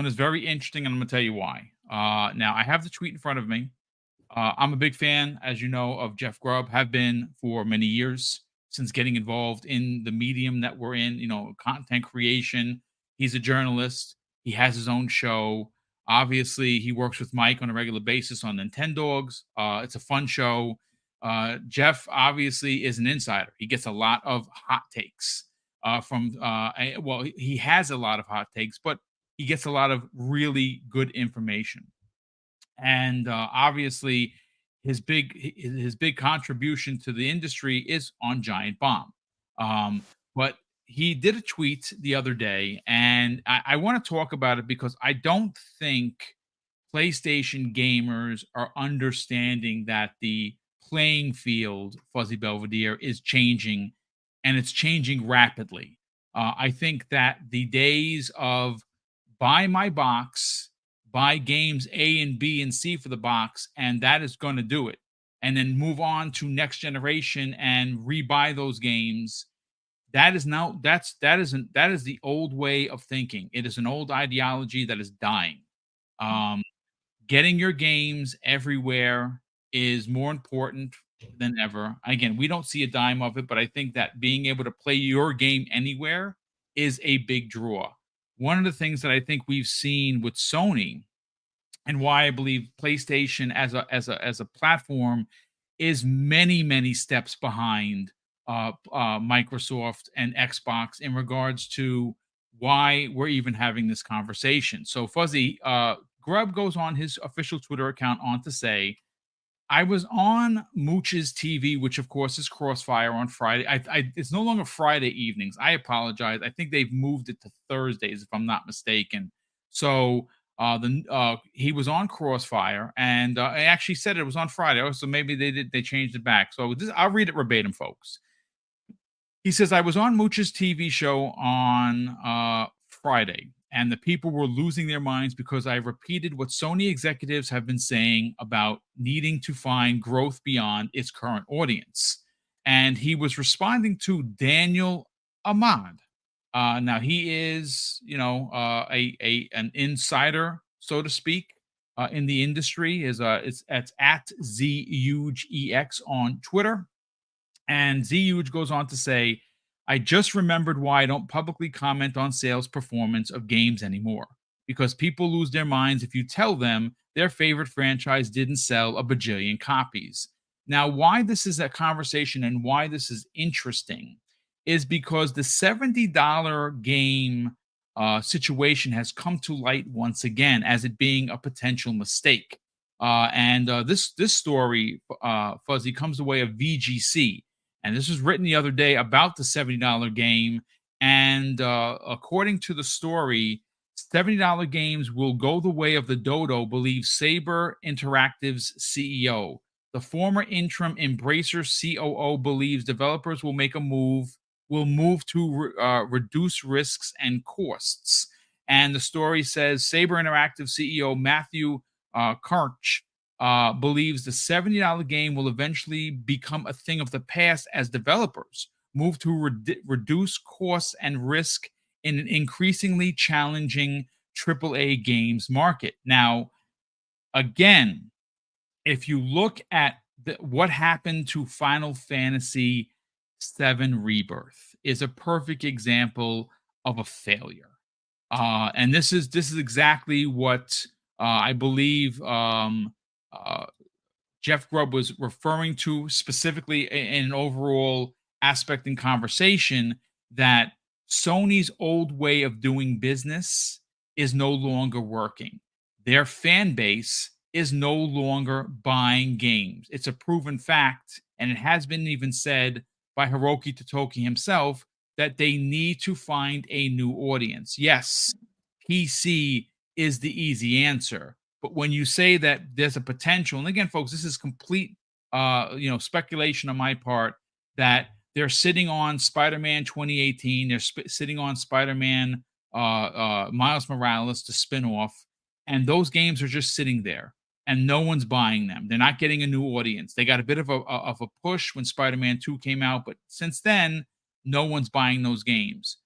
one is very interesting, and I'm gonna tell you why. Now I have the tweet in front of me. I'm a big fan, as you know, of Jeff Grubb, have been for many years since getting involved in the medium that we're in, content creation. He's a journalist, he has his own show. Obviously, he works with Mike on a regular basis on Nintendogs. It's a fun show. Jeff obviously is an insider. He gets a lot of hot takes well, he has a lot of hot takes, but he gets a lot of really good information. And obviously his big contribution to the industry is on Giant Bomb. But he did a tweet the other day, and I want to talk about it because I don't think PlayStation gamers are understanding that the playing field, Fuzzy Belvedere, is changing, and it's changing rapidly. I think that the days of buy my box, buy games A and B and C for the box, and that is going to do it, and then move on to next generation and rebuy those games. That is now that is the old way of thinking. It is an old ideology that is dying. Um, Getting your games everywhere is more important than ever. Again, we don't see a dime of it, but I think that being able to play your game anywhere is a big draw. One of the things that I think we've seen with Sony, and why I believe PlayStation as a platform is many steps behind Microsoft and Xbox in regards to why we're even having this conversation. So Fuzzy, Grubb goes on his official Twitter account on to say, I was on Mooch's TV, which of course is Crossfire on Friday. It's no longer Friday evenings. I apologize. I think they've moved it to Thursdays, if I'm not mistaken. So he was on Crossfire, and I actually said it was on Friday. Oh, so maybe they changed it back. So I'll read it verbatim, folks. He says, I was on Mooch's TV show on Friday, and the people were losing their minds because I repeated what Sony executives have been saying about needing to find growth beyond its current audience. And he was responding to Daniel Ahmad. Now he is, an insider, so to speak, in the industry. It's at ZHugeEX on Twitter. And Huge goes on to say, I just remembered why I don't publicly comment on sales performance of games anymore. Because people lose their minds if you tell them their favorite franchise didn't sell a bajillion copies. Now, why this is a conversation and why this is interesting is because the $70 game situation has come to light once again as it being a potential mistake. And this story, Fuzzy, comes the way of VGC. And this was written the other day about the $70 game. And according to the story, $70 games will go the way of the dodo, believes Saber Interactive's CEO. The former interim Embracer COO believes developers will move to reduce risks and costs. And the story says Saber Interactive CEO Matthew Karch believes the $70 game will eventually become a thing of the past as developers move to reduce costs and risk in an increasingly challenging AAA games market. Now, again, if you look at what happened to Final Fantasy VII Rebirth is a perfect example of a failure. And this is exactly what I believe Jeff Grubb was referring to specifically in an overall aspect in conversation, that Sony's old way of doing business is no longer working. Their fan base is no longer buying games. It's a proven fact, and it has been even said by Hiroki Totoki himself that they need to find a new audience. Yes, PC is the easy answer, but when you say that there's a potential, and again, folks, this is complete, speculation on my part, that they're sitting on Spider-Man 2018, they're sitting on Spider-Man Miles Morales to spin off, and those games are just sitting there, and no one's buying them. They're not getting a new audience. They got a bit of a push when Spider-Man 2 came out, but since then, no one's buying those games.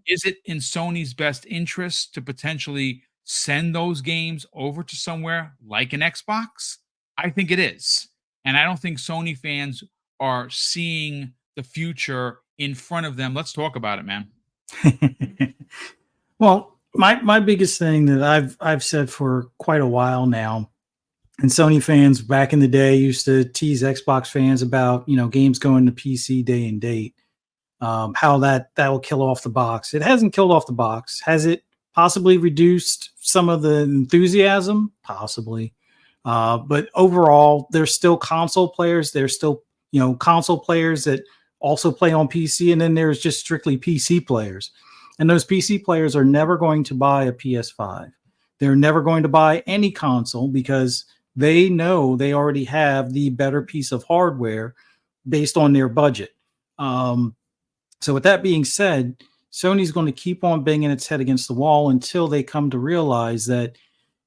Is it in Sony's best interest to potentially send those games over to somewhere like an Xbox? I think it is. And I don't think Sony fans are seeing the future in front of them. Let's talk about it, man. Well, my biggest thing that I've said for quite a while now, and Sony fans back in the day used to tease Xbox fans about, games going to PC day and date, how that will kill off the box. It hasn't killed off the box. Has it possibly reduced some of the enthusiasm? Possibly. But overall, there's still console players. There's still, console players that also play on PC. And then there's just strictly PC players. And those PC players are never going to buy a PS5. They're never going to buy any console because they know they already have the better piece of hardware based on their budget. So with that being said, Sony's going to keep on banging its head against the wall until they come to realize that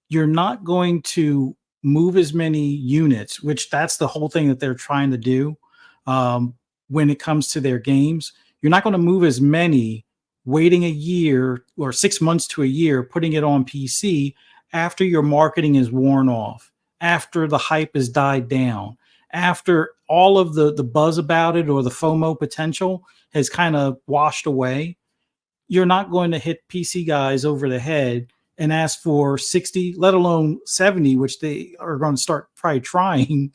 you're not going to move as many units, which that's the whole thing that they're trying to do when it comes to their games. You're not going to move as many waiting a year or 6 months to a year, putting it on PC after your marketing is worn off, after the hype has died down, after all of the buzz about it or the FOMO potential has kind of washed away. You're not going to hit PC guys over the head and ask for 60, let alone 70, which they are going to start probably trying.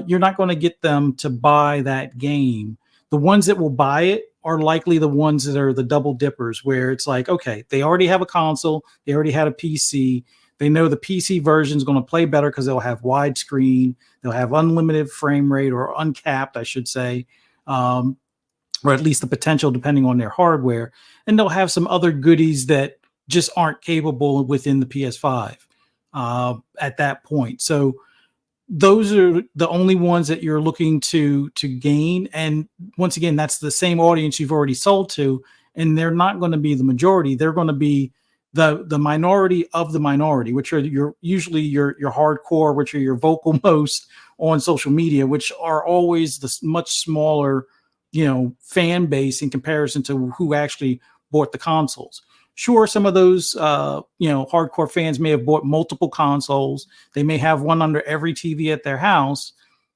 You're not going to get them to buy that game. The ones that will buy it are likely the ones that are the double dippers, where it's like, okay, they already have a console, they already had a PC. They know the PC version is going to play better because they'll have widescreen, they'll have unlimited frame rate, or uncapped, I should say, or at least the potential depending on their hardware. And they'll have some other goodies that just aren't capable within the PS5 at that point. So those are the only ones that you're looking to gain. And once again, that's the same audience you've already sold to, and they're not going to be the majority. They're going to be the minority of the minority, which are usually your hardcore, which are your vocal most on social media, which are always the much smaller, fan base in comparison to who actually bought the consoles. Sure, some of those, hardcore fans may have bought multiple consoles. They may have one under every TV at their house,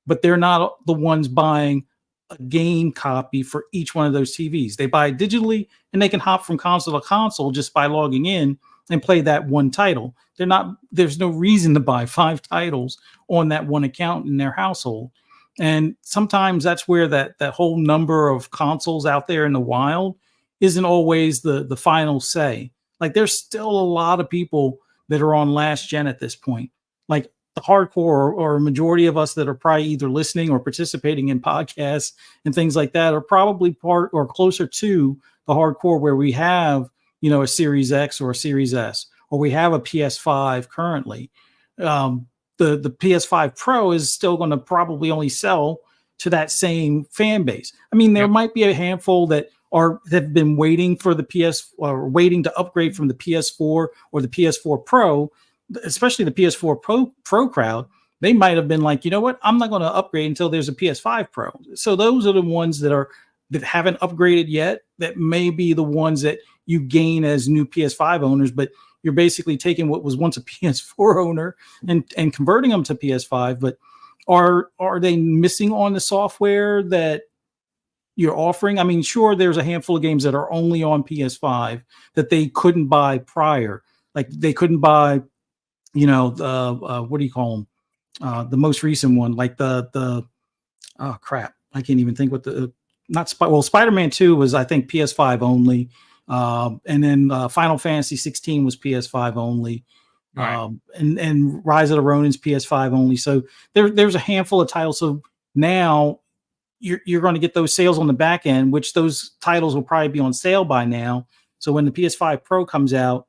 but they're not the ones buying a game copy for each one of those TVs. They buy digitally, and they can hop from console to console just by logging in and play that one title. There's no reason to buy 5 titles on that one account in their household. And sometimes that's where that whole number of consoles out there in the wild isn't always the final say. Like, there's still a lot of people that are on last gen at this point. Like, the hardcore or majority of us that are probably either listening or participating in podcasts and things like that are probably part or closer to the hardcore, where we have, a Series X or a Series S, or we have a PS5 currently. The PS5 Pro is still going to probably only sell to that same fan base. I mean, there might be a handful that have been waiting for the waiting to upgrade from the PS4 or the PS4 Pro, especially the PS4 Pro crowd. They might have been like, you know what, I'm not going to upgrade until there's a PS5 Pro. So those are the ones that haven't upgraded yet, that may be the ones that you gain as new PS5 owners, but you're basically taking what was once a PS4 owner and converting them to PS5. But are they missing on the software that you're offering? I mean, sure, there's a handful of games that are only on PS5 that they couldn't buy prior. Like, they couldn't buy, what do you call them? The most recent one, like oh crap, I can't even think what Spider-Man 2 was, I think, PS5 only. And then Final Fantasy 16 was PS5 only. Right. And Rise of the Ronin's PS5 only. So there's a handful of titles. So now you're going to get those sales on the back end, which those titles will probably be on sale by now. So when the PS5 Pro comes out,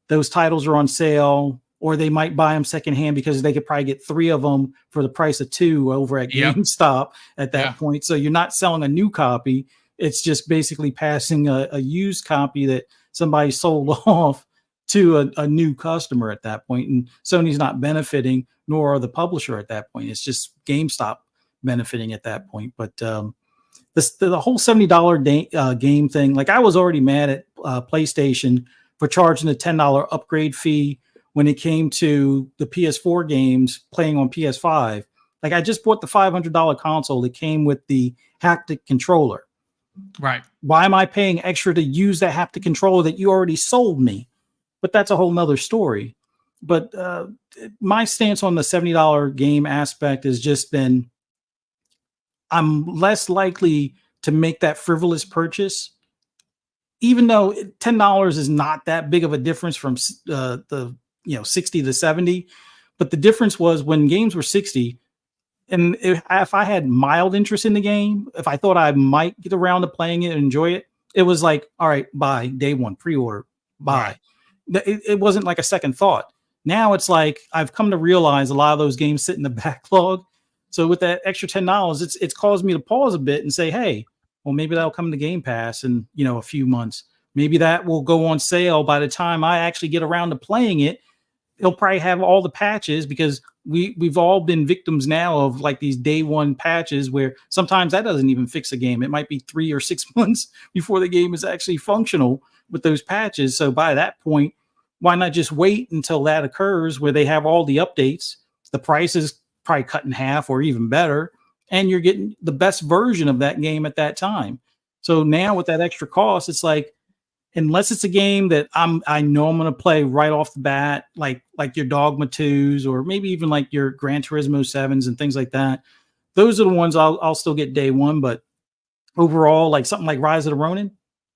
those titles are on sale, or they might buy them secondhand because they could probably get 3 of them for the price of 2 over at GameStop at that point. So you're not selling a new copy. It's just basically passing a used copy that somebody sold off to a new customer at that point. And Sony's not benefiting, nor are the publisher at that point. It's just GameStop benefiting at that point. But the whole $70 game thing, like, I was already mad at PlayStation for charging a $10 upgrade fee when it came to the PS4 games playing on PS5. Like I just bought the $500 console that came with the haptic controller. Right. Why am I paying extra to use that haptic controller that you already sold me? But that's a whole nother story. But my stance on the $70 game aspect has just been I'm less likely to make that frivolous purchase, even though $10 is not that big of a difference from the 60 to 70. But the difference was when games were 60, and if I had mild interest in the game, if I thought I might get around to playing it and enjoy it, it was like, all right, buy day one, pre-order, buy. Right. It wasn't like a second thought. Now it's like I've come to realize a lot of those games sit in the backlog. So with that extra $10, it's caused me to pause a bit and say, hey, well, maybe that'll come to Game Pass in a few months. Maybe that will go on sale by the time I actually get around to playing it. It'll probably have all the patches because we've all been victims now of like these day one patches where sometimes that doesn't even fix a game. It might be 3 or 6 months before the game is actually functional with those patches. So by that point, why not just wait until that occurs where they have all the updates? The price is probably cut in half or even better, and you're getting the best version of that game at that time. So now with that extra cost, it's like, unless it's a game that I know I'm going to play right off the bat, like your Dogma 2s or maybe even like your Gran Turismo 7s and things like that. Those are the ones I'll still get day one. But overall, like something like Rise of the Ronin,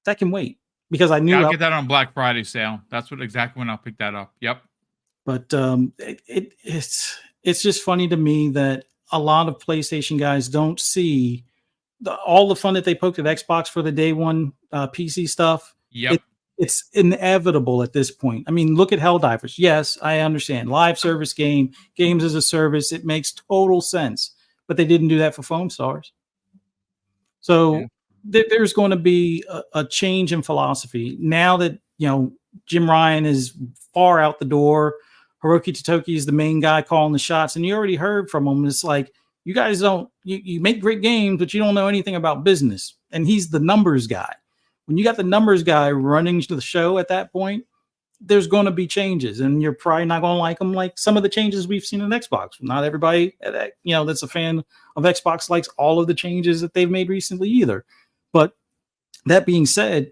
that can wait because I knew I'll get that on Black Friday sale. That's exactly when I'll pick that up. Yep. But it's just funny to me that a lot of PlayStation guys don't see all the fun that they poked at Xbox for the day one PC stuff. Yep. It's inevitable at this point. I mean, look at Helldivers. Yes, I understand. Live service game, games as a service. It makes total sense. But they didn't do that for Foam Stars. So there's going to be a change in philosophy. Now that, Jim Ryan is far out the door, Hiroki Totoki is the main guy calling the shots. And you already heard from him. It's like, you guys you make great games, but you don't know anything about business. And he's the numbers guy. When you got the numbers guy running the show at that point, there's going to be changes, and you're probably not going to like them like some of the changes we've seen in Xbox. Not everybody, that's a fan of Xbox likes all of the changes that they've made recently either. But that being said,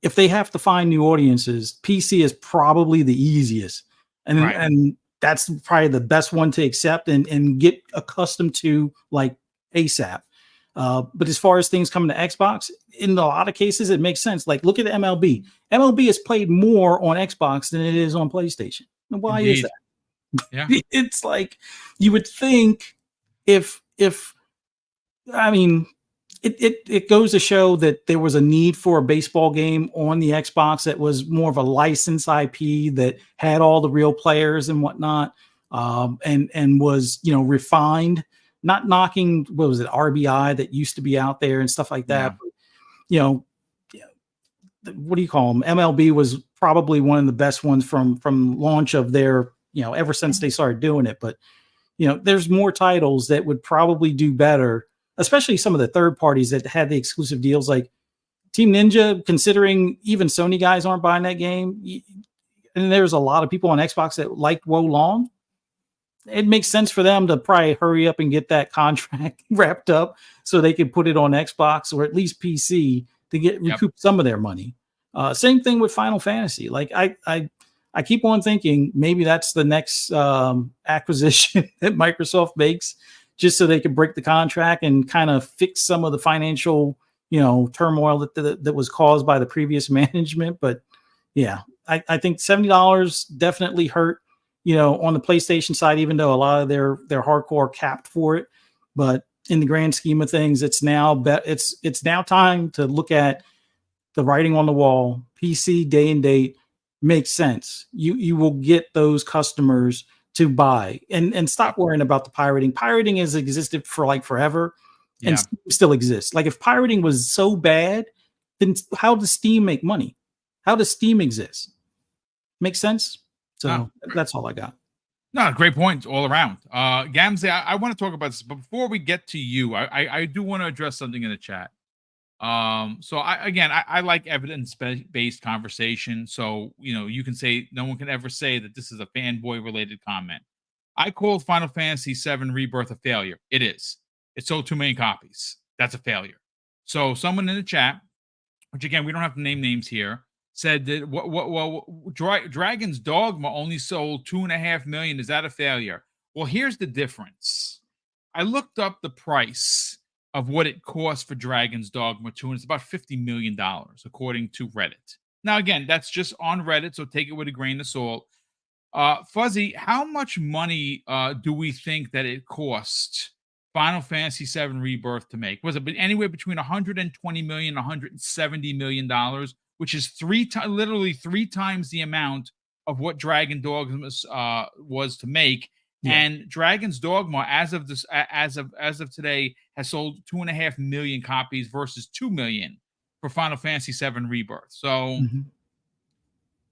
if they have to find new audiences, PC is probably the easiest. And that's probably the best one to accept and get accustomed to like ASAP. But as far as things coming to Xbox, in a lot of cases, it makes sense. Like, look at MLB. MLB is played more on Xbox than it is on PlayStation. And why is that? Yeah. It's like you would think if I mean, it goes to show that there was a need for a baseball game on the Xbox that was more of a licensed IP that had all the real players and whatnot, and was refined. Not knocking, what was it, RBI that used to be out there and stuff like that. Yeah. But, what do you call them? MLB was probably one of the best ones from launch of their, ever since they started doing it. But, there's more titles that would probably do better, especially some of the third parties that had the exclusive deals like Team Ninja, considering even Sony guys aren't buying that game. And there's a lot of people on Xbox that liked Wo Long. It makes sense for them to probably hurry up and get that contract wrapped up so they could put it on Xbox or at least PC to recoup some of their money. Same thing with Final Fantasy. Like I keep on thinking maybe that's the next acquisition that Microsoft makes, just so they can break the contract and kind of fix some of the financial, turmoil that was caused by the previous management. But yeah, I think $70 definitely hurt. On the PlayStation side, even though a lot of their hardcore capped for it, but in the grand scheme of things, it's now time to look at the writing on the wall. PC day and date makes sense. You will get those customers to buy and stop worrying about the pirating. Pirating has existed for like forever, and still exists. Like if pirating was so bad, then how does Steam make money? How does Steam exist? Makes sense. So that's all I got. No, great points all around. Gamze, I want to talk about this, but before we get to you, I do want to address something in the chat. So I like evidence-based conversation. So, you can say no one can ever say that this is a fanboy related comment. I called Final Fantasy VII Rebirth a failure. It is. It sold too many copies. That's a failure. So someone in the chat, which again we don't have to name names here, said that Dragon's Dogma only sold 2.5 million. Is that a failure? Well, here's the difference. I looked up the price of what it costs for Dragon's Dogma 2, and it's about $50 million, according to Reddit. Now, again, that's just on Reddit, so take it with a grain of salt. Fuzzy, how much money do we think that it cost Final Fantasy VII Rebirth to make? Was it anywhere between 120 million, 170 million dollars, which is literally three times the amount of what Dragon Dogma was to make? Yeah. And Dragon's Dogma, as of today, has sold 2.5 million copies versus 2 million for Final Fantasy VII Rebirth. So,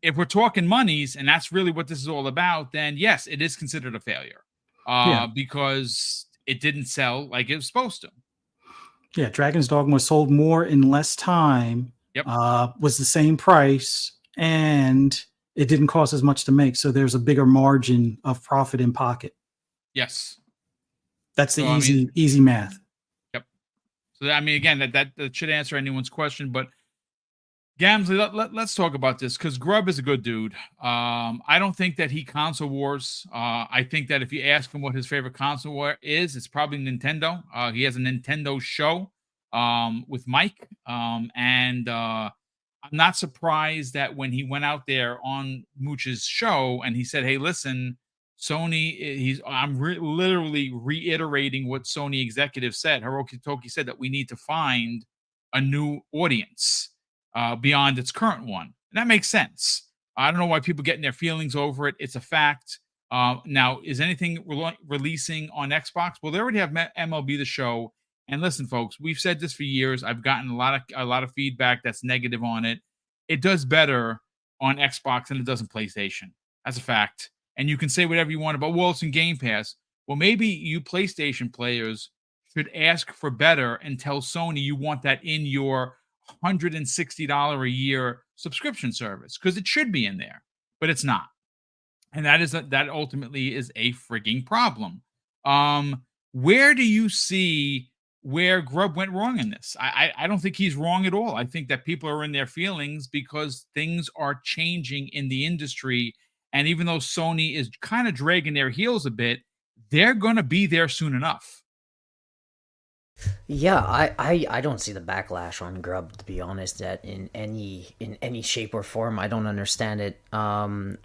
if we're talking monies, and that's really what this is all about, then yes, it is considered a failure because it didn't sell like it was supposed to. Yeah, Dragon's Dogma sold more in less time. Yep. Was the same price, and it didn't cost as much to make. So there's a bigger margin of profit in pocket. Yes. That's the easy math. Yep. So again, that should answer anyone's question. But Gamsley, let's talk about this, because Grubb is a good dude. I don't think that he console wars. I think that if you ask him what his favorite console war is, it's probably Nintendo. He has a Nintendo show with Mike. And I'm not surprised that when he went out there on Mooch's show and he said, "Hey, listen, Sony," I'm literally reiterating what Sony executives said. Hiroki Toki said that we need to find a new audience beyond its current one. And that makes sense. I don't know why people get in their feelings over it. It's a fact. Now, is anything releasing on Xbox? Well, they already have MLB The Show. And listen, folks, we've said this for years. I've gotten a lot of feedback that's negative on it. It does better on Xbox than it does on PlayStation. That's a fact. And you can say whatever you want about, well, it's in Game Pass. Well, maybe you PlayStation players should ask for better and tell Sony you want that in your $160 a year subscription service, because it should be in there, but it's not. And that ultimately is a frigging problem. Where do you see where Grubb went wrong in this? I don't think he's wrong at all. I think that people are in their feelings because things are changing in the industry. And even though Sony is kind of dragging their heels a bit, they're going to be there soon enough. Yeah, I don't see the backlash on Grubb, to be honest, that in any shape or form. I don't understand it.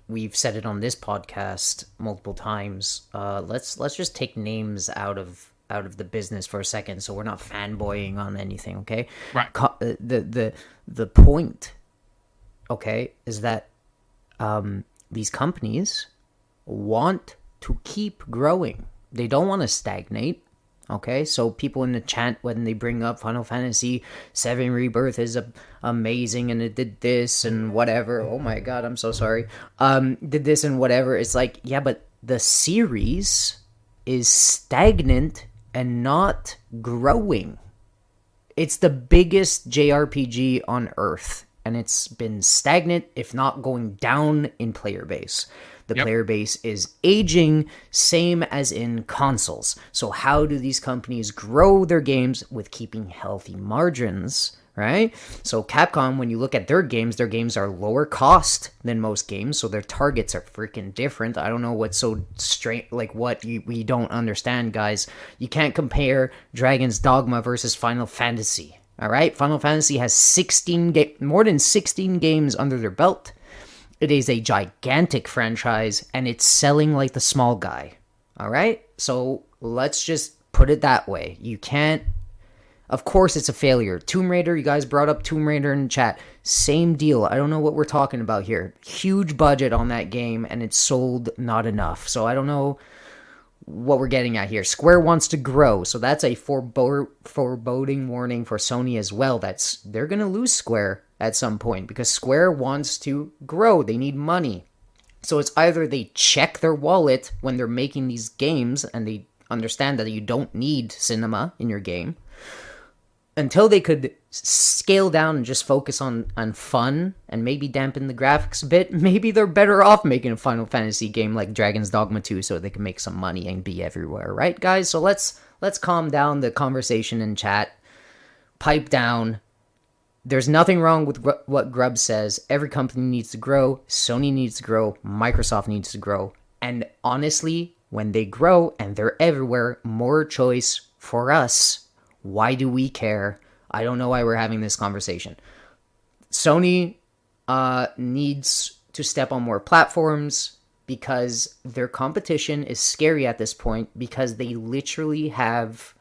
We've said it on this podcast multiple times. Let's just take names out of the business for a second, so we're not fanboying on anything, okay? Right. The point, okay, is that these companies want to keep growing. They don't want to stagnate. Okay, so people in the chat, when they bring up Final Fantasy VII Rebirth is amazing and it did this and whatever. Oh my god, I'm so sorry. Did this and whatever. It's like, yeah, but the series is stagnant and not growing. It's the biggest JRPG on Earth, and it's been stagnant, if not going down in player base. The player base is aging, same as in consoles. So how do these companies grow their games with keeping healthy margins, right? So Capcom, when you look at their games are lower cost than most games, so their targets are freaking different. I don't know what's so straight, like what we don't understand, guys. You can't compare Dragon's Dogma versus Final Fantasy, all right? Final Fantasy has more than 16 games under their belt. It is a gigantic franchise, and it's selling like the small guy. All right? So let's just put it that way. You can't... Of course it's a failure. Tomb Raider, you guys brought up Tomb Raider in chat. Same deal. I don't know what we're talking about here. Huge budget on that game, and it's sold not enough. So I don't know what we're getting at here. Square wants to grow, so that's a foreboding warning for Sony as well. They're going to lose Square at some point, because Square wants to grow. They need money. So it's either they check their wallet when they're making these games and they understand that you don't need cinema in your game, until they could scale down and just focus on fun and maybe dampen the graphics a bit, maybe they're better off making a Final Fantasy game like Dragon's Dogma 2 so they can make some money and be everywhere, right, guys? So let's calm down the conversation in chat. Pipe down. There's nothing wrong with what Grubb says. Every company needs to grow. Sony needs to grow. Microsoft needs to grow. And honestly, when they grow and they're everywhere, more choice for us. Why do we care? I don't know why we're having this conversation. Sony needs to step on more platforms because their competition is scary at this point because they literally have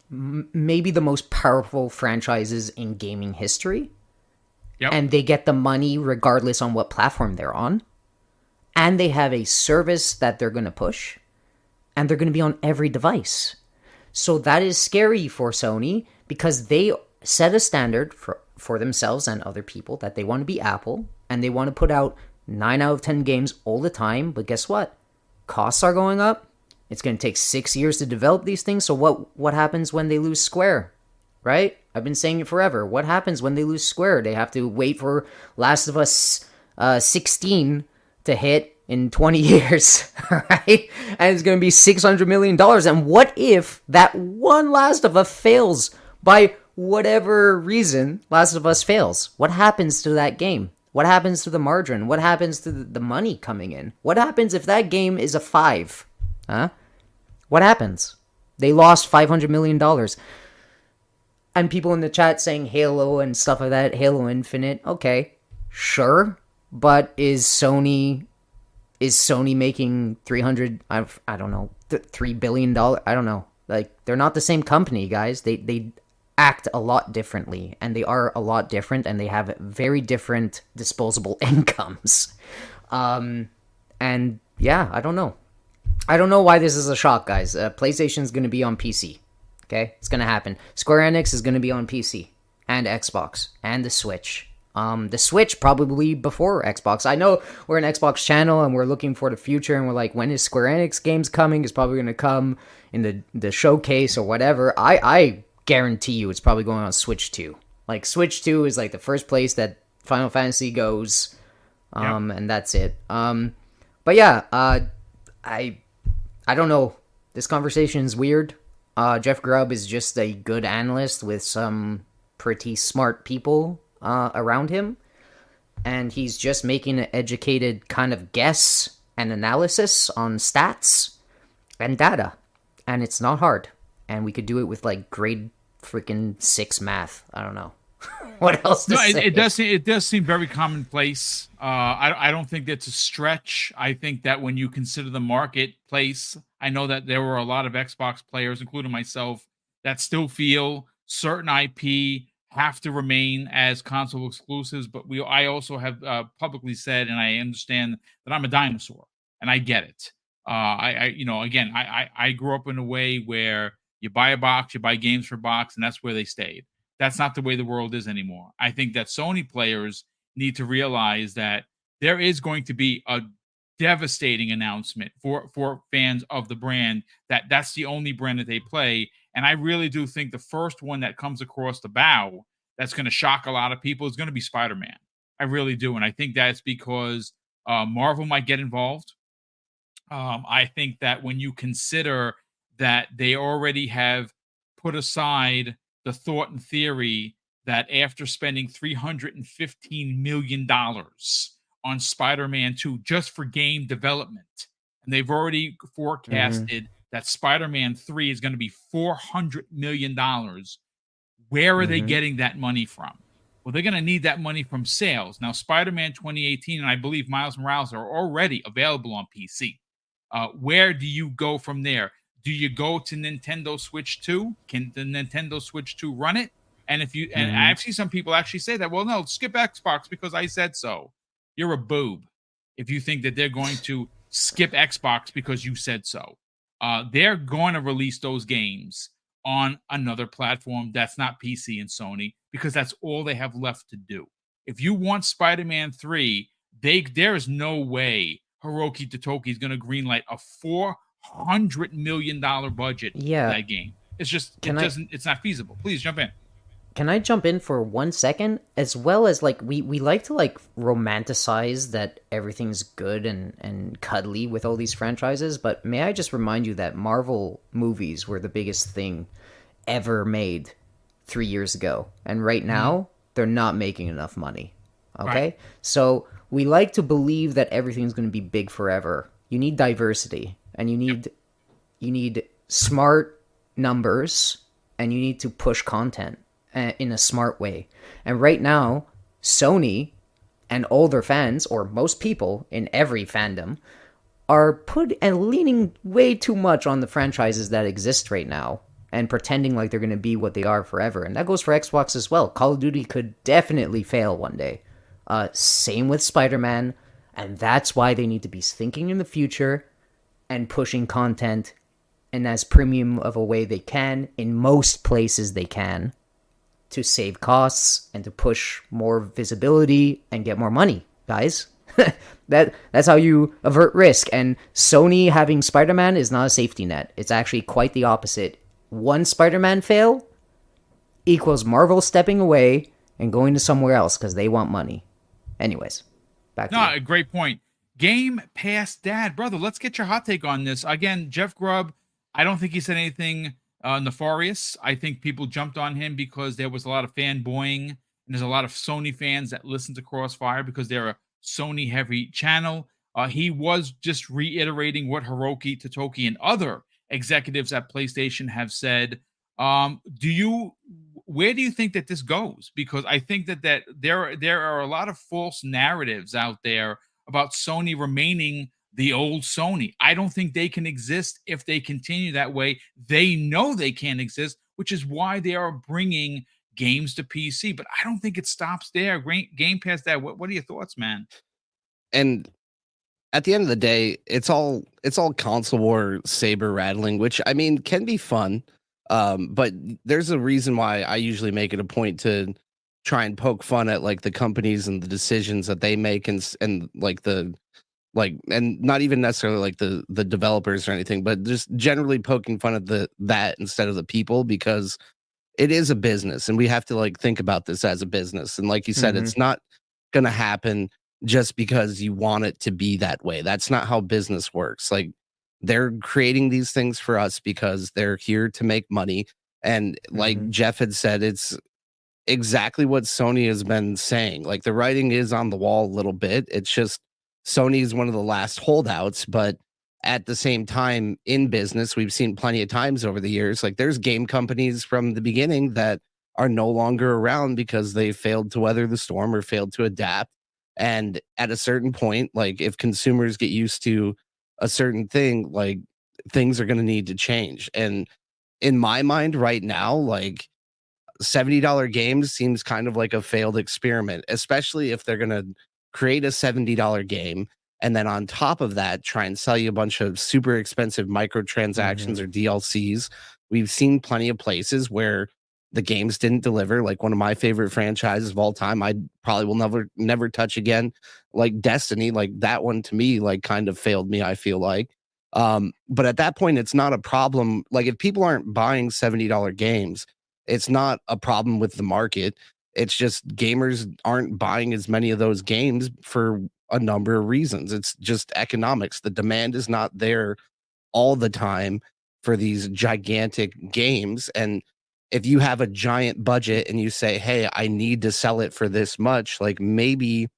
maybe the most powerful franchises in gaming history. Yep. And they get the money regardless on what platform they're on. And they have a service that they're going to push. And they're going to be on every device. So that is scary for Sony because they set a standard for themselves and other people that they want to be Apple. And they want to put out 9 out of 10 games all the time. But guess what? Costs are going up. It's going to take 6 years to develop these things. So what happens when they lose Square? Right? I've been saying it forever. What happens when they lose Square? They have to wait for Last of Us 16 to hit in 20 years, right? And it's going to be $600 million. And what if that one Last of Us fails by whatever reason Last of Us fails? What happens to that game? What happens to the margin? What happens to the money coming in? What happens if that game is a 5? Huh? What happens? They lost $500 million. And people in the chat saying Halo and stuff like that, Halo Infinite. Okay, sure. But is Sony making 300, I don't know, $3 billion? I don't know. Like, they're not the same company, guys. They act a lot differently, and they are a lot different, and they have very different disposable incomes. And yeah, I don't know. I don't know why this is a shock, guys. PlayStation's going to be on PC. Okay? It's going to happen. Square Enix is going to be on PC and Xbox and the Switch. The Switch probably before Xbox. I know we're an Xbox channel and we're looking for the future and we're like, when is Square Enix games coming? It's probably going to come in the showcase or whatever. I guarantee you it's probably going on Switch 2. Like, Switch 2 is like the first place that Final Fantasy goes. And that's it. But yeah, I don't know. This conversation is weird. Jeff Grubb is just a good analyst with some pretty smart people around him, and he's just making an educated kind of guess and analysis on stats and data, and it's not hard, and we could do it with like grade freaking 6 math. I don't know what else to say. It does seem very commonplace. I don't think that's a stretch. I think that when you consider the marketplace, I know that there were a lot of Xbox players, including myself, that still feel certain IP have to remain as console exclusives, but I also have publicly said, and I understand that I'm a dinosaur, and I get it. I grew up in a way where you buy a box, you buy games for a box, and that's where they stayed. That's not the way the world is anymore. I think that Sony players need to realize that there is going to be a devastating announcement for fans of the brand that's the only brand that they play. And I really do think the first one that comes across the bow that's going to shock a lot of people is going to be Spider-Man. I really do. And I think that's because Marvel might get involved. I think that when you consider that they already have put aside the thought and theory that after spending $315 million on Spider-Man 2 just for game development, and they've already forecasted that Spider-Man 3 is going to be $400 million. Where are they getting that money from? Well, they're going to need that money from sales. Now, Spider-Man 2018 and I believe Miles Morales are already available on PC. Where do you go from there? Do you go to Nintendo Switch 2? Can the Nintendo Switch 2 run it? And if you and I've seen some people actually say that, well, no, skip Xbox because I said so. You're a boob if you think that they're going to skip Xbox because you said so. They're going to release those games on another platform that's not PC and Sony because that's all they have left to do. If you want Spider-Man 3, there is no way Hiroki Totoki is going to greenlight a $400 million budget for that game. It's just Can I- it's not feasible. Please jump in. Can I jump in for 1 second? As well as like we like to like romanticize that everything's good and cuddly with all these franchises, but may I just remind you that Marvel movies were the biggest thing ever made 3 years ago, and right now they're not making enough money. Okay, Right. so we like to believe that everything's going to be big forever. You need diversity, and you need smart numbers, and you need to push content in a smart way. And right now, Sony and all their fans, or most people in every fandom, are put and leaning way too much on the franchises that exist right now and pretending like they're going to be what they are forever. And that goes for Xbox as well. Call of Duty could definitely fail one day. Same with Spider-Man, and that's why they need to be thinking in the future and pushing content in as premium of a way they can in most places they can, to save costs and to push more visibility and get more money, guys. That's how you avert risk. And Sony having Spider-Man is not a safety net. It's actually quite the opposite. One Spider-Man fail equals Marvel stepping away and going to somewhere else because they want money. Anyways, back to No, you. a great point. Game Pass Dad, brother, let's get your hot take on this. Again, Jeff Grubb, I don't think he said anything nefarious. I think people jumped on him because there was a lot of fanboying, and there's a lot of Sony fans that listen to Crossfire because they're a Sony heavy channel. He was just reiterating what Hiroki, Totoki, and other executives at PlayStation have said. Where do you think that this goes? Because I think that there are a lot of false narratives out there about Sony remaining the old Sony. I don't think they can exist if they continue that way. They know they can't exist, which is why they are bringing games to PC. But I don't think it stops there. Great Game Pass. That. What are your thoughts, man? And at the end of the day, it's all console war saber rattling, which I mean can be fun. But there's a reason why I usually make it a point to try and poke fun at like the companies and the decisions that they make, and like and not even necessarily like the developers or anything, but just generally poking fun at that instead of the people, because it is a business and we have to like think about this as a business. And like you said, it's not going to happen just because you want it to be that way. That's not how business works. Like, they're creating these things for us because they're here to make money. And like Jeff had said, it's exactly what Sony has been saying. Like, the writing is on the wall a little bit. It's just Sony is one of the last holdouts, but at the same time, in business, we've seen plenty of times over the years, like there's game companies from the beginning that are no longer around because they failed to weather the storm or failed to adapt. And at a certain point, like if consumers get used to a certain thing, like things are going to need to change. And in my mind right now, like $70 games seems kind of like a failed experiment, especially if they're going to create a $70 game and then on top of that try and sell you a bunch of super expensive microtransactions or DLCs. We've seen plenty of places where the games didn't deliver. Like one of my favorite franchises of all time, I probably will never touch again, like Destiny. Like that one to me like kind of failed me, I feel like. But at that point it's not a problem. Like if people aren't buying $70 games, it's not a problem with the market. It's just gamers aren't buying as many of those games for a number of reasons. It's just economics. The demand is not there all the time for these gigantic games. And if you have a giant budget and you say, hey, I need to sell it for this much, like maybe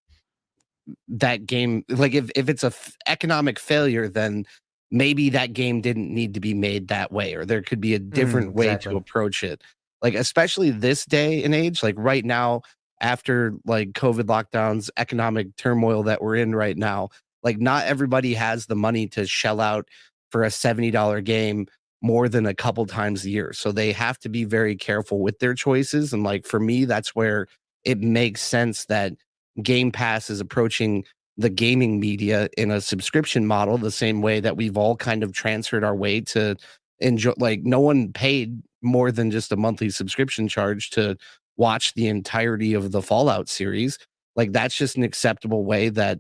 that game, like if it's a economic failure, then maybe that game didn't need to be made that way, or there could be a different way to approach it. Like, especially this day and age, like right now, after like COVID lockdowns, economic turmoil that we're in right now, like not everybody has the money to shell out for a $70 game more than a couple times a year. So they have to be very careful with their choices. And like for me, that's where it makes sense that Game Pass is approaching the gaming media in a subscription model, the same way that we've all kind of transferred our way to enjoy. Like no one paid more than just a monthly subscription charge to watch the entirety of the Fallout series. Like that's just an acceptable way that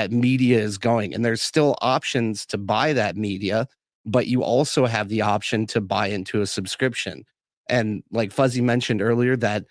media is going. And there's still options to buy that media. but you also have the option to buy into a subscription. And like Fuzzy mentioned earlier, that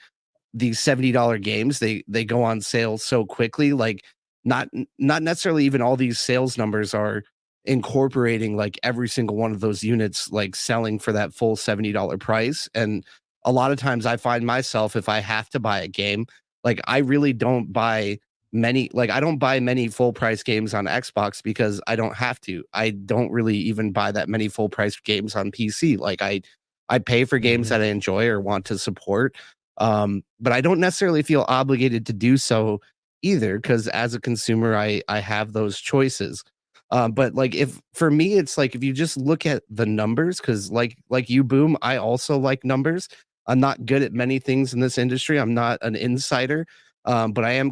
these $70 games, they go on sale so quickly. Like not necessarily even all these sales numbers are incorporating like every single one of those units like selling for that full $70 price. And a lot of times I find myself, if I have to buy a game, like I really don't buy many, like I don't buy many full price games on Xbox because I don't have to. I don't really even buy that many full price games on PC. Like I pay for games that I enjoy or want to support. But I don't necessarily feel obligated to do so either, because as a consumer, I have those choices. But like if for me, it's like if you just look at the numbers, because like you, Boom, I also like numbers. I'm not good at many things in this industry. I'm not an insider, but I am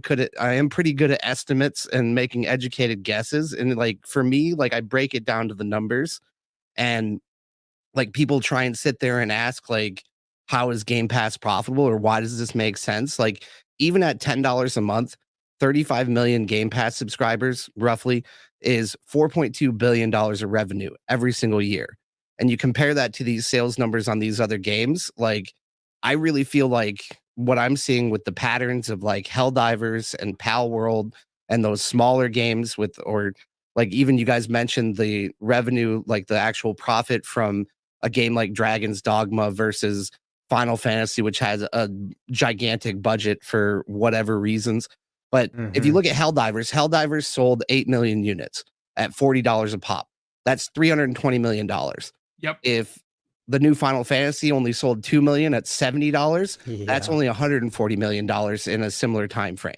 pretty good at estimates and making educated guesses. And like for me, like I break it down to the numbers, and like people try and sit there and ask like, how is Game Pass profitable, or why does this make sense? Like even at $10 a month, 35 million Game Pass subscribers roughly is $4.2 billion of revenue every single year. And you compare that to these sales numbers on these other games, like I really feel like what I'm seeing with the patterns of like Helldivers and Pal World and those smaller games with, or like even you guys mentioned the revenue, like the actual profit from a game like Dragon's Dogma versus Final Fantasy, which has a gigantic budget for whatever reasons. But if you look at Helldivers sold 8 million units at $40 a pop. That's $320 million. Yep. If the new Final Fantasy only sold 2 million at $70, that's only $140 million in a similar time frame.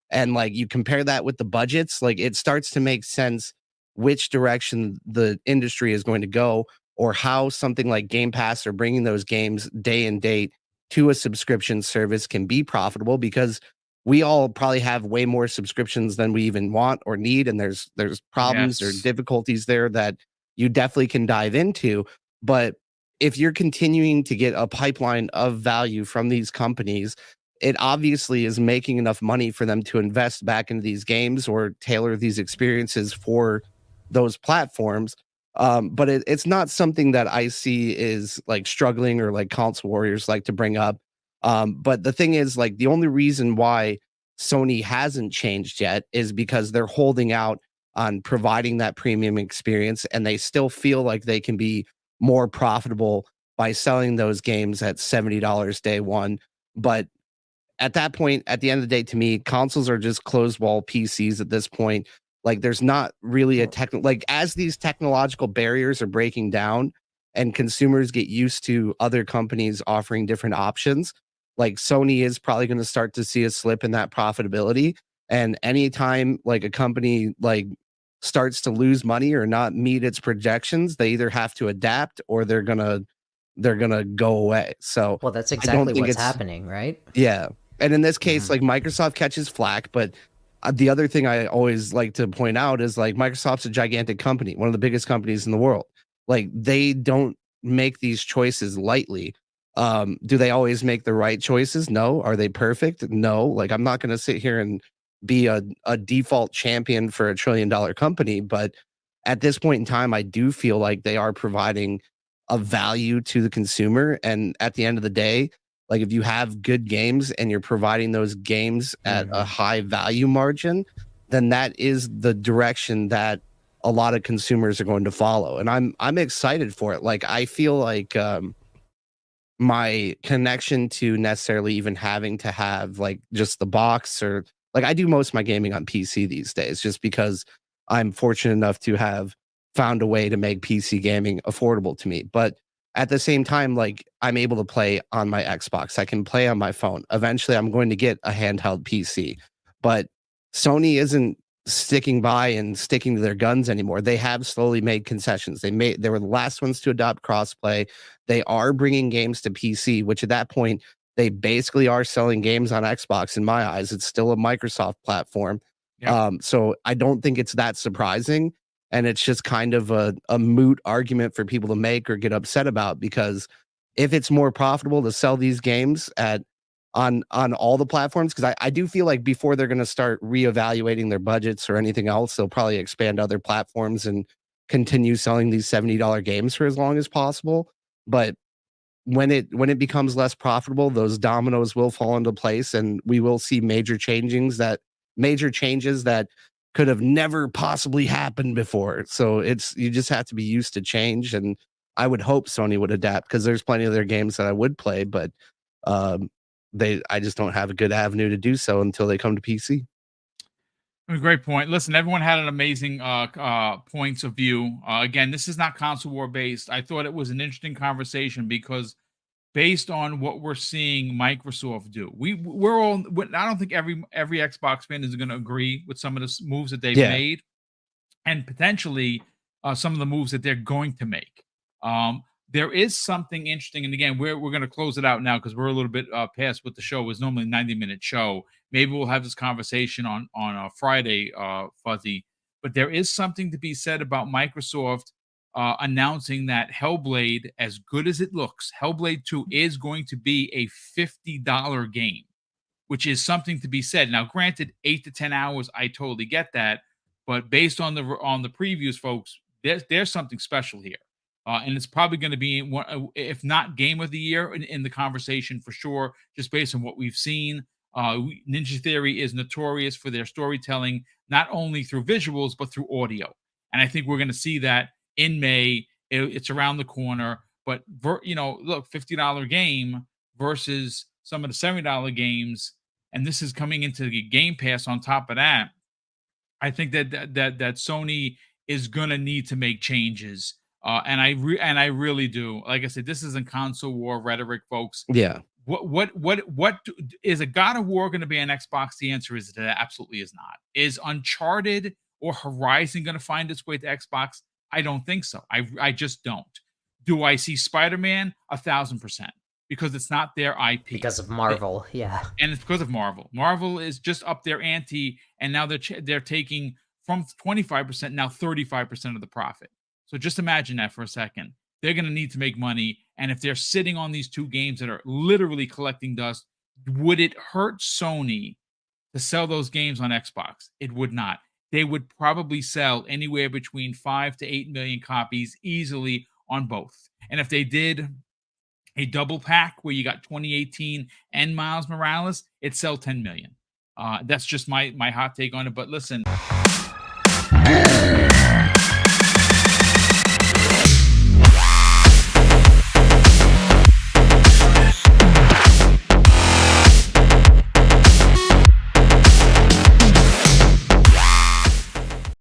And like you compare that with the budgets, like it starts to make sense which direction the industry is going to go, or how something like Game Pass or bringing those games day and date to a subscription service can be profitable, because we all probably have way more subscriptions than we even want or need. And there's problems or difficulties there that you definitely can dive into. But if you're continuing to get a pipeline of value from these companies, it obviously is making enough money for them to invest back into these games or tailor these experiences for those platforms. But it's not something that I see is like struggling, or like console warriors like to bring up. But the thing is, like, the only reason why Sony hasn't changed yet is because they're holding out on providing that premium experience, and they still feel like they can be more profitable by selling those games at $70 day one. But at that point, at the end of the day, to me, consoles are just closed wall PCs at this point. Like there's not really a like as these technological barriers are breaking down and consumers get used to other companies offering different options, like Sony is probably going to start to see a slip in that profitability. And anytime like a company like starts to lose money or not meet its projections, they either have to adapt or they're gonna go away. So well, that's exactly what's happening, right? Yeah. And in this case, like Microsoft catches flack, but the other thing I always like to point out is like Microsoft's a gigantic company, one of the biggest companies in the world. Like they don't make these choices lightly. Do they always make the right choices? No. Are they perfect? No. Like I'm not going to sit here and be a default champion for $1 trillion company, but at this point in time, I do feel like they are providing a value to the consumer. And at the end of the day, like if you have good games and you're providing those games at a high value margin, then that is the direction that a lot of consumers are going to follow. And I'm excited for it. Like I feel like my connection to necessarily even having to have like just the box, or like I do most of my gaming on PC these days, just because I'm fortunate enough to have found a way to make PC gaming affordable to me. But at the same time, like I'm able to play on my Xbox. I can play on my phone. Eventually, I'm going to get a handheld PC. But Sony isn't sticking by and sticking to their guns anymore. They have slowly made concessions. They were the last ones to adopt crossplay. They are bringing games to PC, which at that point, they basically are selling games on Xbox. In my eyes, it's still a Microsoft platform. Yep. So I don't think it's that surprising. And it's just kind of a moot argument for people to make or get upset about, because if it's more profitable to sell these games on all the platforms, because I do feel like before they're going to start reevaluating their budgets or anything else, they'll probably expand other platforms and continue selling these $70 games for as long as possible. But when it becomes less profitable, those dominoes will fall into place, and we will see major changes that could have never possibly happened before. So you just have to be used to change, and I would hope Sony would adapt, because there's plenty of their games that I would play, but I just don't have a good avenue to do so until they come to PC. Great point. Listen, everyone had an amazing points of view. Again, this is not console war based. I thought it was an interesting conversation because based on what we're seeing Microsoft do, we're all. I don't think every Xbox fan is going to agree with some of the moves that they've made, and potentially some of the moves that they're going to make. There is something interesting, and again, we're going to close it out now because we're a little bit past what the show was normally a 90-minute show. Maybe we'll have this conversation on Friday, Fuzzy. But there is something to be said about Microsoft announcing that Hellblade, as good as it looks, Hellblade 2 is going to be a $50 game, which is something to be said. Now, granted, 8 to 10 hours, I totally get that, but based on the previews, folks, there's something special here. And it's probably going to be one, if not game of the year in the conversation for sure, just based on what we've seen. Ninja Theory is notorious for their storytelling, not only through visuals, but through audio. And I think we're going to see that in May. It's around the corner, but look, $50 game versus some of the $70 games. And this is coming into the Game Pass on top of that. I think that Sony is going to need to make changes. And I really do. Like I said, this isn't console war rhetoric, folks. Yeah. What is a God of War going to be on Xbox? The answer is that it absolutely is not. Is Uncharted or Horizon going to find its way to Xbox? I don't think so. I just don't. Do I see Spider-Man? 1,000%, because it's not their IP. Because of Marvel, yeah. And it's because of Marvel. Marvel is just up their ante, and now they're taking from 25% now 35% of the profit. So just imagine that for a second. They're going to need to make money. And if they're sitting on these two games that are literally collecting dust, would it hurt Sony to sell those games on Xbox? It would not. They would probably sell anywhere between 5 to 8 million copies easily on both. And if they did a double pack where you got 2018 and Miles Morales, it'd sell 10 million. That's just my hot take on it. But listen,